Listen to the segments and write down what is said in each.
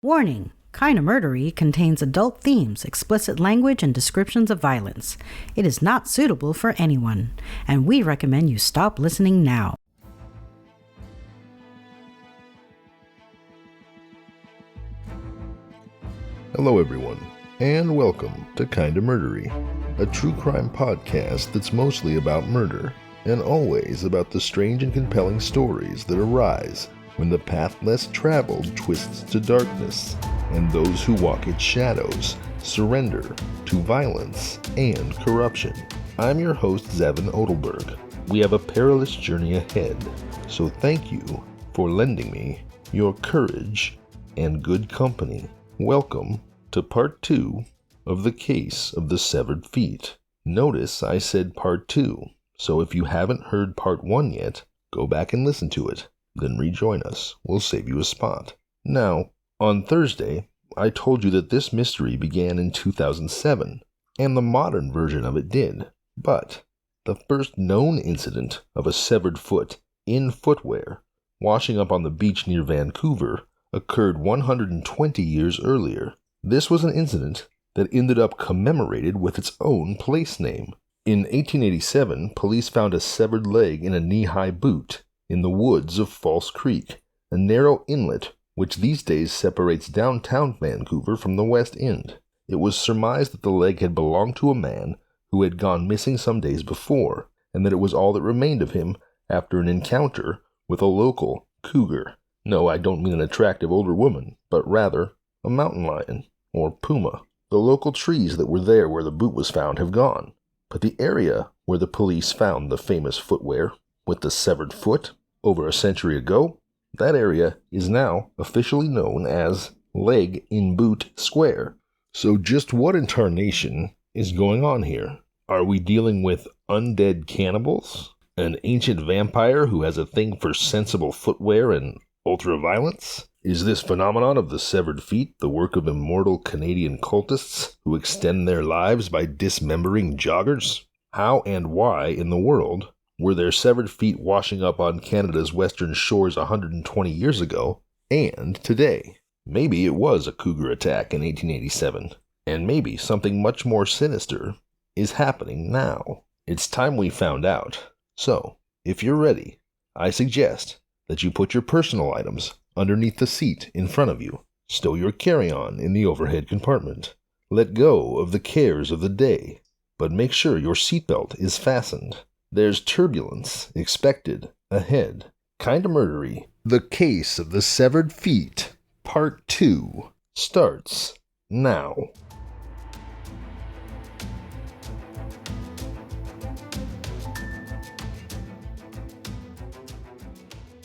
Warning! Kinda Murdery contains adult themes, explicit language, and descriptions of violence. It is not suitable for anyone, and we recommend you stop listening now. Hello everyone, and welcome to Kinda Murdery, a true crime podcast that's mostly about murder, and always about the strange and compelling stories that arise when the path less traveled twists to darkness, and those who walk its shadows surrender to violence and corruption. I'm your host, Zevin Odelberg. We have a perilous journey ahead, so thank you for lending me your courage and good company. Welcome to part 2 of the case of the severed feet. Notice I said part 2, so if you haven't heard part 1 yet, go back and listen to it. Then rejoin us. We'll save you a spot. Now, on Thursday, I told you that this mystery began in 2007, and the modern version of it did. But the first known incident of a severed foot in footwear washing up on the beach near Vancouver occurred 120 years earlier. This was an incident that ended up commemorated with its own place name. In 1887, police found a severed leg in a knee-high boot in the woods of False Creek, a narrow inlet which these days separates downtown Vancouver from the West End. It was surmised that the leg had belonged to a man who had gone missing some days before, and that it was all that remained of him after an encounter with a local cougar. No, I don't mean an attractive older woman, but rather a mountain lion, or puma. The local trees that were there where the boot was found have gone, but the area where the police found the famous footwear with the severed foot over a century ago, that area is now officially known as Leg in Boot Square. So just what in tarnation is going on here? Are we dealing with undead cannibals? An ancient vampire who has a thing for sensible footwear and ultra-violence? Is this phenomenon of the severed feet the work of immortal Canadian cultists who extend their lives by dismembering joggers? How and why in the world were there severed feet washing up on Canada's western shores 120 years ago and today? Maybe it was a cougar attack in 1887, and maybe something much more sinister is happening now. It's time we found out. So, if you're ready, I suggest that you put your personal items underneath the seat in front of you, stow your carry-on in the overhead compartment, let go of the cares of the day, but make sure your seatbelt is fastened. There's turbulence expected ahead. Kinda Murdery, the case of the severed feet, part 2, starts now.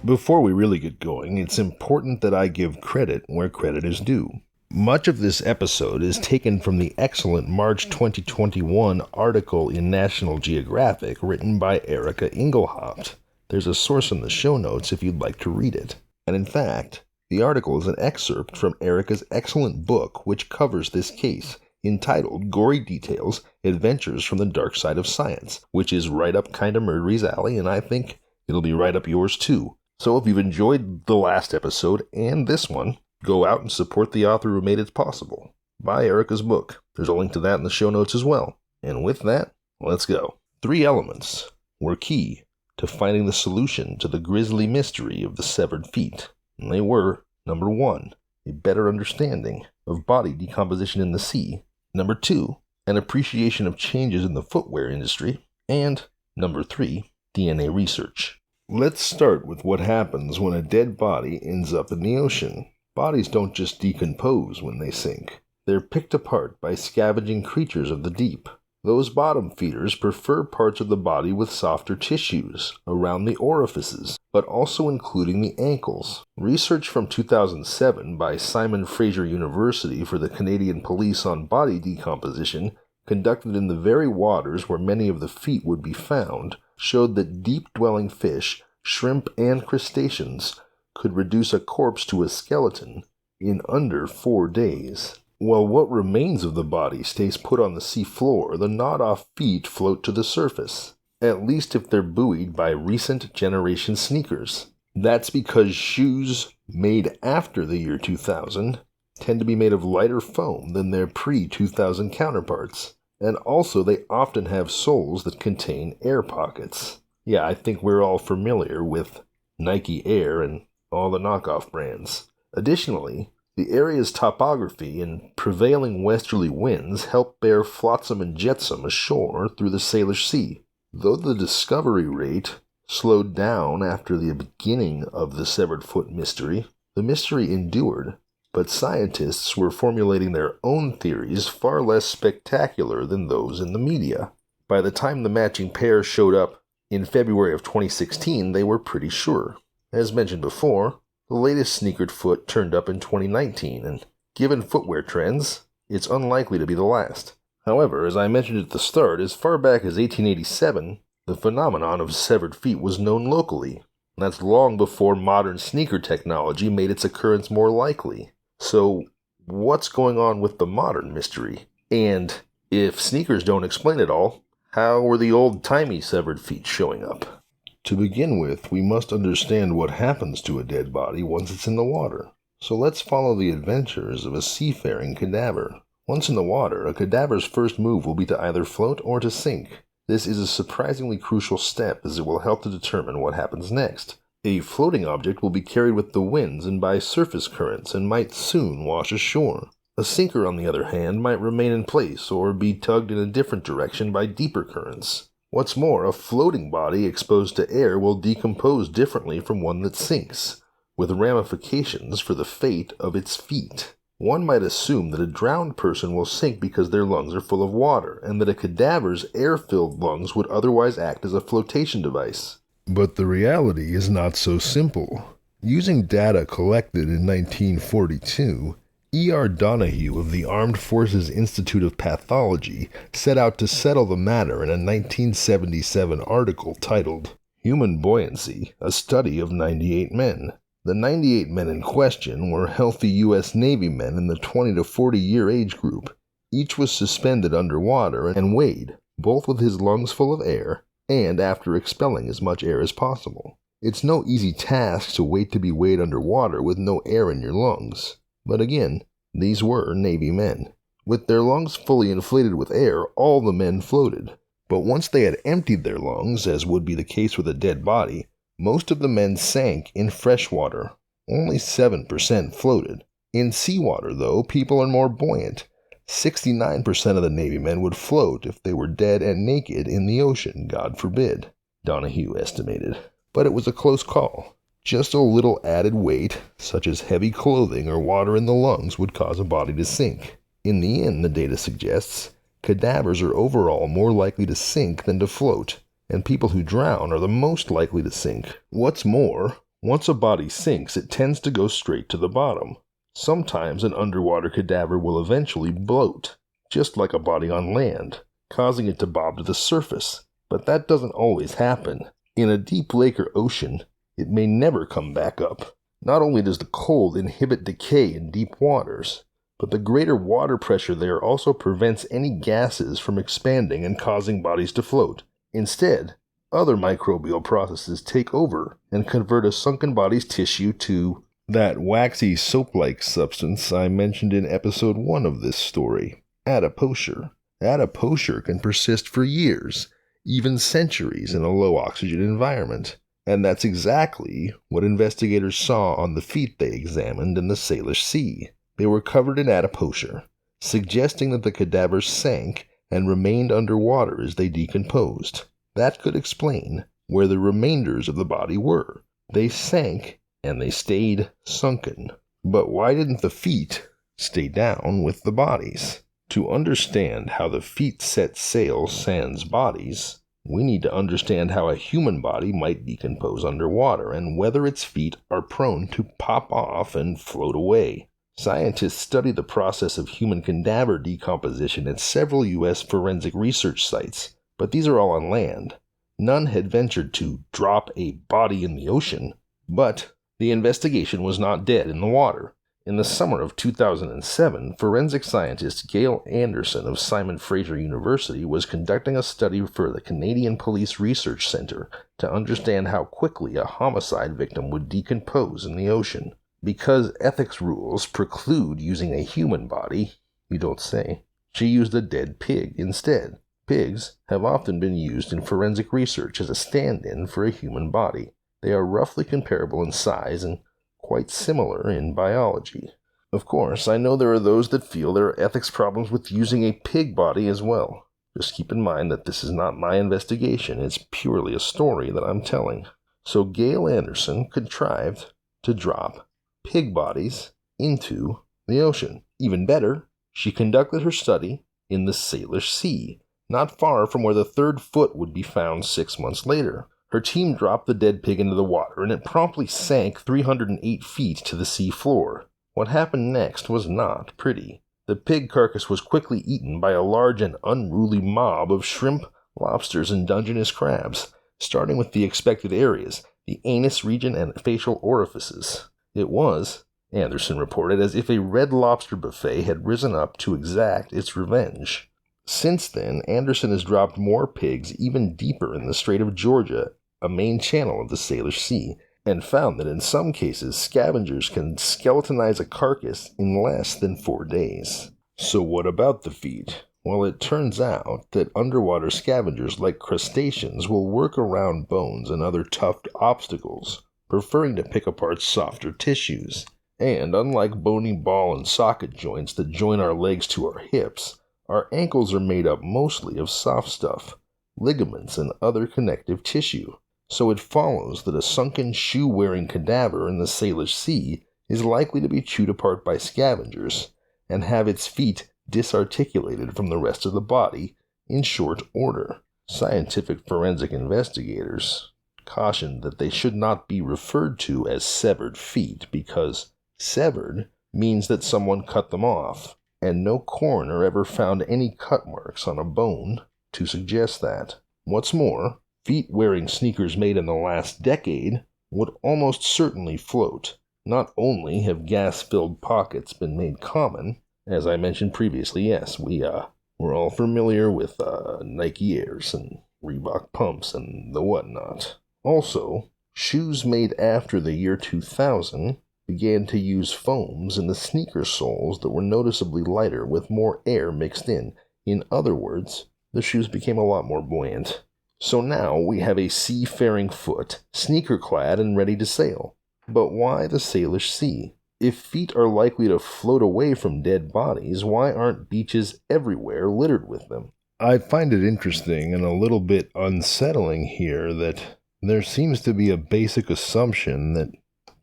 Before we really get going, it's important that I give credit where credit is due. Much of this episode is taken from the excellent March 2021 article in National Geographic written by Erica Engelhaupt. There's a source in the show notes if you'd like to read it. And in fact, the article is an excerpt from Erica's excellent book which covers this case, entitled Gory Details, Adventures from the Dark Side of Science, which is right up Kinda Murdery's alley, and I think it'll be right up yours too. So if you've enjoyed the last episode and this one, go out and support the author who made it possible. Buy Erica's book. There's a link to that in the show notes as well. And with that, let's go. 3 elements were key to finding the solution to the grisly mystery of the severed feet. And they were, number 1, a better understanding of body decomposition in the sea. Number 2, an appreciation of changes in the footwear industry. And number 3, DNA research. Let's start with what happens when a dead body ends up in the ocean. Bodies don't just decompose when they sink. They're picked apart by scavenging creatures of the deep. Those bottom feeders prefer parts of the body with softer tissues around the orifices, but also including the ankles. Research from 2007 by Simon Fraser University for the Canadian Police on body decomposition, conducted in the very waters where many of the feet would be found, showed that deep-dwelling fish, shrimp, and crustaceans could reduce a corpse to a skeleton in under 4 days. While what remains of the body stays put on the sea floor, the gnawed-off feet float to the surface, at least if they're buoyed by recent generation sneakers. That's because shoes made after the year 2000 tend to be made of lighter foam than their pre-2000 counterparts, and also they often have soles that contain air pockets. Yeah, I think we're all familiar with Nike Air and all the knockoff brands. Additionally, the area's topography and prevailing westerly winds help bear flotsam and jetsam ashore through the Salish Sea. Though the discovery rate slowed down after the beginning of the severed foot mystery, the mystery endured, but scientists were formulating their own theories far less spectacular than those in the media. By the time the matching pair showed up in February of 2016, they were pretty sure. As mentioned before, the latest sneakered foot turned up in 2019, and given footwear trends, it's unlikely to be the last. However, as I mentioned at the start, as far back as 1887, the phenomenon of severed feet was known locally. That's long before modern sneaker technology made its occurrence more likely. So, what's going on with the modern mystery? And if sneakers don't explain it all, how were the old-timey severed feet showing up? To begin with, we must understand what happens to a dead body once it's in the water. So let's follow the adventures of a seafaring cadaver. Once in the water, a cadaver's first move will be to either float or to sink. This is a surprisingly crucial step as it will help to determine what happens next. A floating object will be carried with the winds and by surface currents and might soon wash ashore. A sinker, on the other hand, might remain in place or be tugged in a different direction by deeper currents. What's more, a floating body exposed to air will decompose differently from one that sinks, with ramifications for the fate of its feet. One might assume that a drowned person will sink because their lungs are full of water, and that a cadaver's air-filled lungs would otherwise act as a flotation device. But the reality is not so simple. Using data collected in 1942, E.R. Donahue of the Armed Forces Institute of Pathology set out to settle the matter in a 1977 article titled, "Human Buoyancy, a Study of 98 Men." The 98 men in question were healthy U.S. Navy men in the 20 to 40 year age group. Each was suspended underwater and weighed, both with his lungs full of air and after expelling as much air as possible. It's no easy task to wait to be weighed underwater with no air in your lungs. But again, these were Navy men. With their lungs fully inflated with air, all the men floated. But once they had emptied their lungs, as would be the case with a dead body, most of the men sank in fresh water. Only 7% floated. In seawater, though, people are more buoyant. 69% of the Navy men would float if they were dead and naked in the ocean, God forbid, Donahue estimated. But it was a close call. Just a little added weight, such as heavy clothing or water in the lungs, would cause a body to sink. In the end, the data suggests, cadavers are overall more likely to sink than to float, and people who drown are the most likely to sink. What's more, once a body sinks, it tends to go straight to the bottom. Sometimes an underwater cadaver will eventually bloat, just like a body on land, causing it to bob to the surface. But that doesn't always happen. In a deep lake or ocean, it may never come back up. Not only does the cold inhibit decay in deep waters, but the greater water pressure there also prevents any gases from expanding and causing bodies to float. Instead, other microbial processes take over and convert a sunken body's tissue to that waxy soap-like substance I mentioned in episode 1 of this story, adipocere. Adipocere can persist for years, even centuries in a low-oxygen environment. And that's exactly what investigators saw on the feet they examined in the Salish Sea. They were covered in adipocere, suggesting that the cadavers sank and remained underwater as they decomposed. That could explain where the remainders of the body were. They sank, and they stayed sunken. But why didn't the feet stay down with the bodies? To understand how the feet set sail sans bodies, we need to understand how a human body might decompose underwater and whether its feet are prone to pop off and float away. Scientists study the process of human cadaver decomposition at several U.S. forensic research sites, but these are all on land. None had ventured to drop a body in the ocean, but the investigation was not dead in the water. In the summer of 2007, forensic scientist Gail Anderson of Simon Fraser University was conducting a study for the Canadian Police Research Centre to understand how quickly a homicide victim would decompose in the ocean. Because ethics rules preclude using a human body, you don't say, she used a dead pig instead. Pigs have often been used in forensic research as a stand-in for a human body. They are roughly comparable in size and quite similar in biology. Of course, I know there are those that feel there are ethics problems with using a pig body as well. Just keep in mind that this is not my investigation, it's purely a story that I'm telling. So Gail Anderson contrived to drop pig bodies into the ocean. Even better, she conducted her study in the Salish Sea, not far from where the third foot would be found 6 months later. Her team dropped the dead pig into the water, and it promptly sank 308 feet to the sea floor. What happened next was not pretty. The pig carcass was quickly eaten by a large and unruly mob of shrimp, lobsters, and Dungeness crabs, starting with the expected areas, the anus region and facial orifices. It was, Anderson reported, as if a Red Lobster buffet had risen up to exact its revenge. Since then, Anderson has dropped more pigs even deeper in the Strait of Georgia, a main channel of the Salish Sea, and found that in some cases scavengers can skeletonize a carcass in less than 4 days. So what about the feet? Well, it turns out that underwater scavengers like crustaceans will work around bones and other tough obstacles, preferring to pick apart softer tissues. And unlike bony ball and socket joints that join our legs to our hips, our ankles are made up mostly of soft stuff, ligaments, and other connective tissue. So it follows that a sunken shoe-wearing cadaver in the Salish Sea is likely to be chewed apart by scavengers and have its feet disarticulated from the rest of the body in short order. Scientific forensic investigators cautioned that they should not be referred to as severed feet because severed means that someone cut them off, and no coroner ever found any cut marks on a bone to suggest that. What's more, feet wearing sneakers made in the last decade would almost certainly float. Not only have gas-filled pockets been made common, as I mentioned previously, yes, we're all familiar with Nike Airs and Reebok pumps and the whatnot. Also, shoes made after the year 2000 began to use foams in the sneaker soles that were noticeably lighter with more air mixed in. In other words, the shoes became a lot more buoyant. So now we have a seafaring foot, sneaker-clad and ready to sail. But why the Salish Sea? If feet are likely to float away from dead bodies, why aren't beaches everywhere littered with them? I find it interesting and a little bit unsettling here that there seems to be a basic assumption that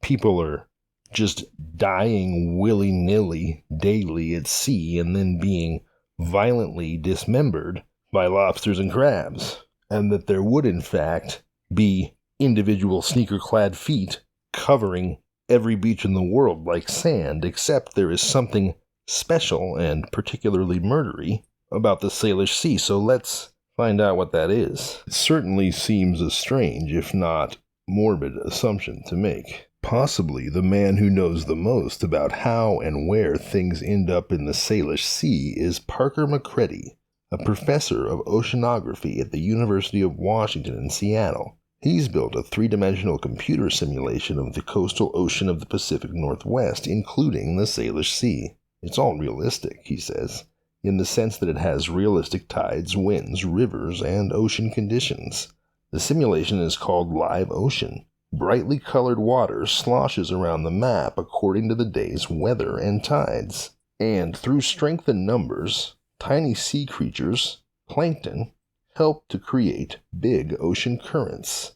people are just dying willy-nilly daily at sea and then being violently dismembered by lobsters and crabs, and that there would in fact be individual sneaker-clad feet covering every beach in the world like sand, except there is something special and particularly murdery about the Salish Sea, so let's find out what that is. It certainly seems a strange, if not morbid, assumption to make. Possibly the man who knows the most about how and where things end up in the Salish Sea is Parker McCready, a professor of oceanography at the University of Washington in Seattle. He's built a three-dimensional computer simulation of the coastal ocean of the Pacific Northwest, including the Salish Sea. It's all realistic, he says, in the sense that it has realistic tides, winds, rivers, and ocean conditions. The simulation is called Live Ocean. Brightly colored water sloshes around the map according to the day's weather and tides. And through strength in numbers, tiny sea creatures, plankton, help to create big ocean currents.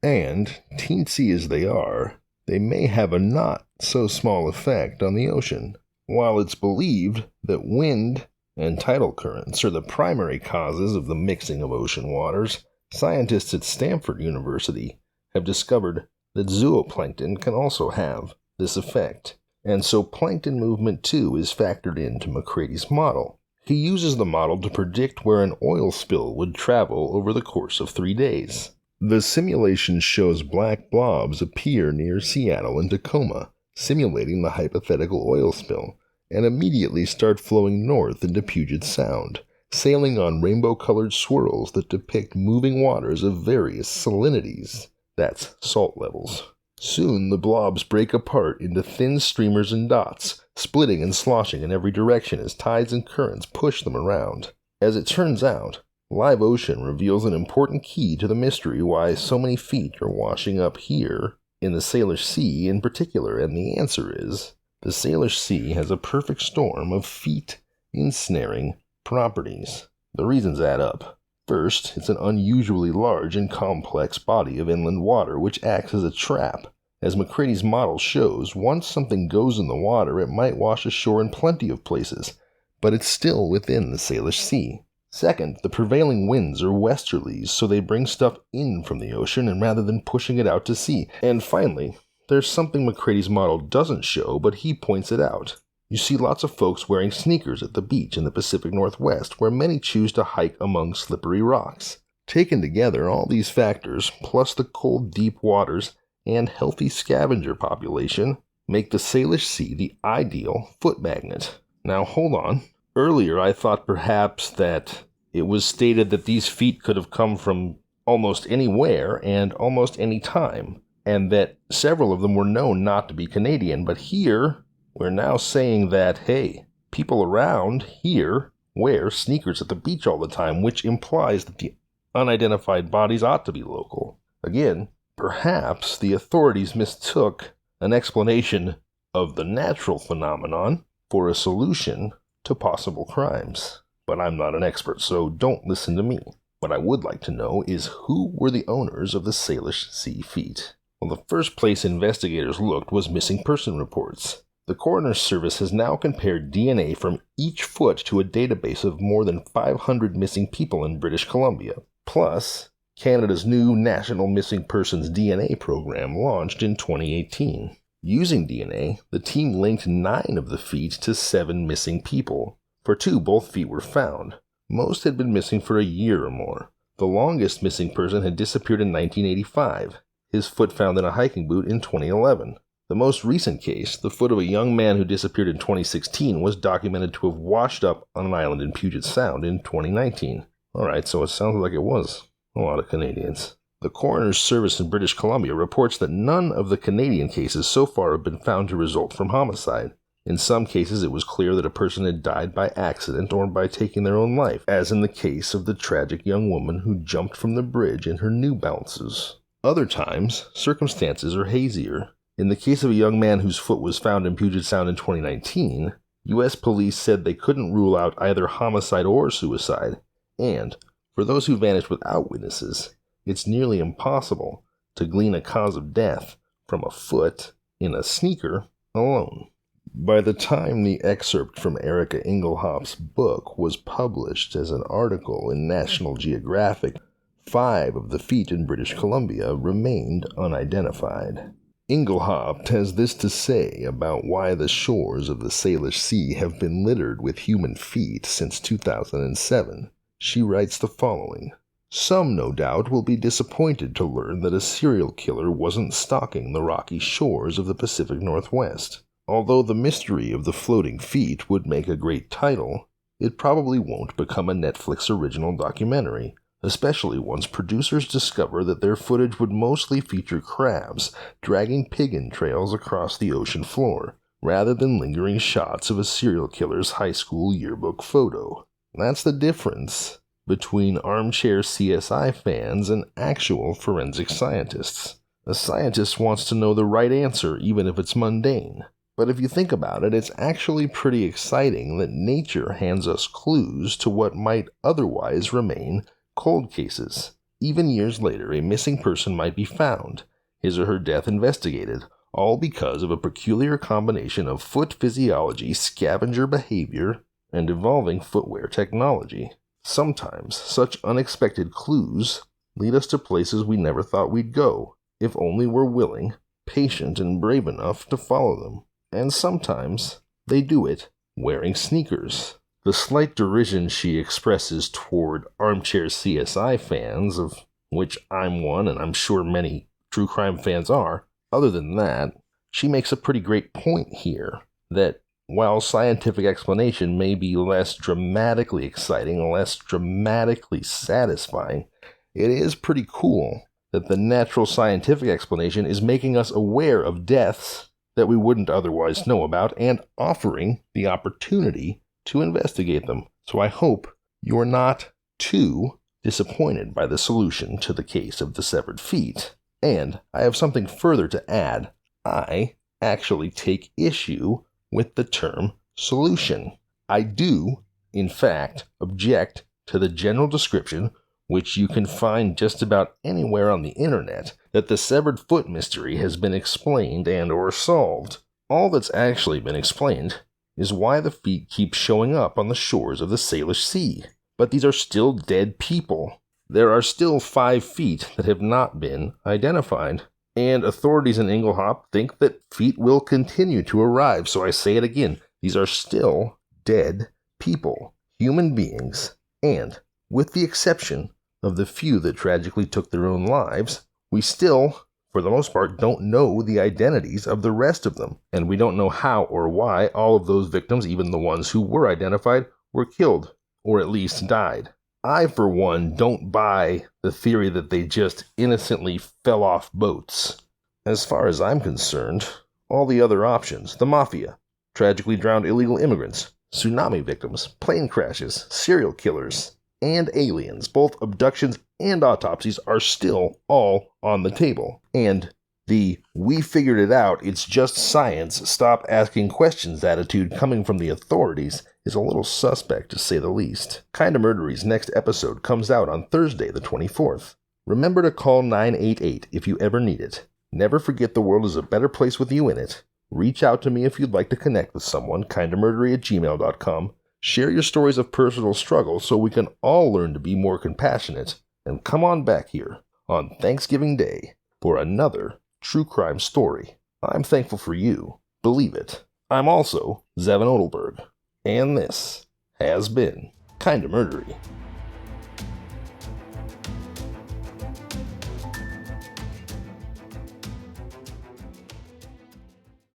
And, teensy as they are, they may have a not-so-small effect on the ocean. While it's believed that wind and tidal currents are the primary causes of the mixing of ocean waters, scientists at Stanford University have discovered that zooplankton can also have this effect. And so plankton movement too is factored into McCready's model. He uses the model to predict where an oil spill would travel over the course of 3 days. The simulation shows black blobs appear near Seattle and Tacoma, simulating the hypothetical oil spill, and immediately start flowing north into Puget Sound, sailing on rainbow-colored swirls that depict moving waters of various salinities. That's salt levels. Soon the blobs break apart into thin streamers and dots, splitting and sloshing in every direction as tides and currents push them around. As it turns out, live ocean reveals an important key to the mystery why so many feet are washing up here in the Salish Sea in particular, and the answer is the Salish Sea has a perfect storm of feet ensnaring properties. The reasons add up. First, it's an unusually large and complex body of inland water which acts as a trap. As McCrady's model shows, once something goes in the water, it might wash ashore in plenty of places, but it's still within the Salish Sea. Second, the prevailing winds are westerlies, so they bring stuff in from the ocean and rather than pushing it out to sea. And finally, there's something McCrady's model doesn't show, but he points it out. You see lots of folks wearing sneakers at the beach in the Pacific Northwest, where many choose to hike among slippery rocks. Taken together, all these factors, plus the cold, deep waters and healthy scavenger population, make the Salish Sea the ideal foot magnet. Now hold on. Earlier I thought perhaps that it was stated that these feet could have come from almost anywhere and almost any time, and that several of them were known not to be Canadian, but here we're now saying that, hey, people around here wear sneakers at the beach all the time, which implies that the unidentified bodies ought to be local. Again, perhaps the authorities mistook an explanation of the natural phenomenon for a solution to possible crimes. But I'm not an expert, so don't listen to me. What I would like to know is who were the owners of the Salish Sea feet? Well, the first place investigators looked was missing person reports. The Coroner's Service has now compared DNA from each foot to a database of more than 500 missing people in British Columbia. Plus, Canada's new National Missing Persons DNA program launched in 2018. Using DNA, the team linked 9 of the feet to 7 missing people. For 2, both feet were found. Most had been missing for a year or more. The longest missing person had disappeared in 1985. His foot found in a hiking boot in 2011. The most recent case, the foot of a young man who disappeared in 2016, was documented to have washed up on an island in Puget Sound in 2019. Alright, so it sounds like it was a lot of Canadians. The Coroner's Service in British Columbia reports that none of the Canadian cases so far have been found to result from homicide. In some cases, it was clear that a person had died by accident or by taking their own life, as in the case of the tragic young woman who jumped from the bridge in her New Balances. Other times, circumstances are hazier. In the case of a young man whose foot was found in Puget Sound in 2019, U.S. police said they couldn't rule out either homicide or suicide, and, for those who vanished without witnesses, it's nearly impossible to glean a cause of death from a foot in a sneaker alone. By the time the excerpt from Erica Inglehop's book was published as an article in National Geographic, 5 of the feet in British Columbia remained unidentified. Inglehop has this to say about why the shores of the Salish Sea have been littered with human feet since 2007. She writes the following: "Some, no doubt, will be disappointed to learn that a serial killer wasn't stalking the rocky shores of the Pacific Northwest. Although the mystery of the floating feet would make a great title, it probably won't become a Netflix original documentary, especially once producers discover that their footage would mostly feature crabs dragging pig entrails across the ocean floor, rather than lingering shots of a serial killer's high school yearbook photo. That's the difference between armchair CSI fans and actual forensic scientists. A scientist wants to know the right answer, even if it's mundane. But if you think about it, it's actually pretty exciting that nature hands us clues to what might otherwise remain cold cases. Even years later, a missing person might be found, his or her death investigated, all because of a peculiar combination of foot physiology, scavenger behavior, and evolving footwear technology. Sometimes, such unexpected clues lead us to places we never thought we'd go, if only we're willing, patient, and brave enough to follow them. And sometimes, they do it wearing sneakers. The slight derision she expresses toward armchair CSI fans, of which I'm one and I'm sure many true crime fans are, other than that, she makes a pretty great point here, that while scientific explanation may be less dramatically exciting, less dramatically satisfying, it is pretty cool that the natural scientific explanation is making us aware of deaths that we wouldn't otherwise know about and offering the opportunity to investigate them. So I hope you're not too disappointed by the solution to the case of the severed feet. And I have something further to add. I actually take issue with the term solution. I do, in fact, object to the general description, which you can find just about anywhere on the internet, that the severed foot mystery has been explained and or solved. All that's actually been explained is why the feet keep showing up on the shores of the Salish Sea. But these are still dead people. There are still 5 feet that have not been identified. And authorities in Inglehop think that feet will continue to arrive. So I say it again, these are still dead people, human beings, and with the exception of the few that tragically took their own lives, we still, for the most part, don't know the identities of the rest of them. And we don't know how or why all of those victims, even the ones who were identified, were killed, or at least died. I, for one, don't buy the theory that they just innocently fell off boats. As far as I'm concerned, all the other options, the mafia, tragically drowned illegal immigrants, tsunami victims, plane crashes, serial killers, and aliens, both abductions and autopsies, are still all on the table. And the "we figured it out, it's just science, stop asking questions" attitude coming from the authorities is a little suspect, to say the least. Kinda Murdery's next episode comes out on Thursday the 24th. Remember to call 988 if you ever need it. Never forget the world is a better place with you in it. Reach out to me if you'd like to connect with someone, kindamurdery@gmail.com. Share your stories of personal struggle so we can all learn to be more compassionate. And come on back here on Thanksgiving Day for another true crime story. I'm thankful for you. Believe it. I'm also Zevin Odelberg. And this has been Kinda Murdery.